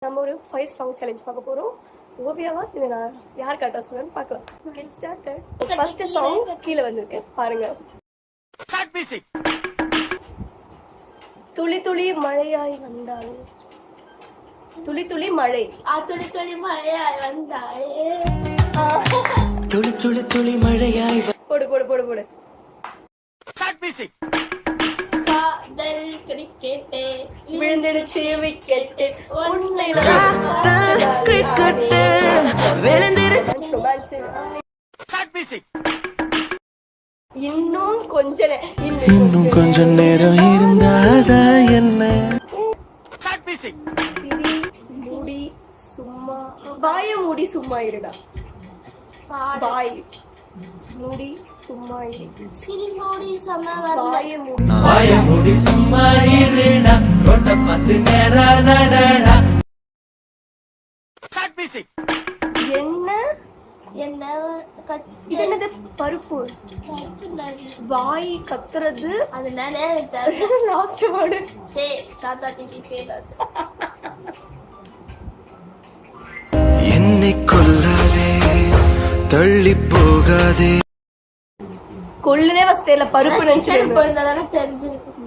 நம்ம ஒரு 5 song challenge பார்க்க போறோம். ஓவியாவா இல்லை நான் யார் கரெக்டாக சொல்லுன்னு பார்க்கலாம். Get started. ஃபர்ஸ்ட் சாங் கீழே வந்திருக்கு பாருங்க. துளி துளி மழையாய் வந்தாலே, துளி துளி மழை, துளி துளி மழையாய் வந்தாலே, துளி துளி துளி மழையாய். போடு போடு போடு போடு. காதல் கிரிக்கெட்டு விழுந்துடுச்சு விக்கெட்டு, உன்னை கிரிக்கெட்டு விழுந்துடுச்சு. இன்னும் கொஞ்ச நேரம் இருந்தாதா என்ன? மூடி சும்மா, வாய மூடி சும்மா இருடா. வாய் மூடி சும்மா இரு. சிரிமோடி சம வாய மூடி சும்மா இருடா. ரோட்ட பார்த்து நேரா நடடா. என்ன என்ன இது என்னது? பருப்பு. வாய் கத்துறது, அதனால லாஸ்ட் வேர்டு. தாத்தா டிடி தேடாது. என்னை கொல்லாதே, தள்ளி போகாதே. கொல்லுனே வசதியில பருப்பு நினைச்சு தெரிஞ்சிருக்கு.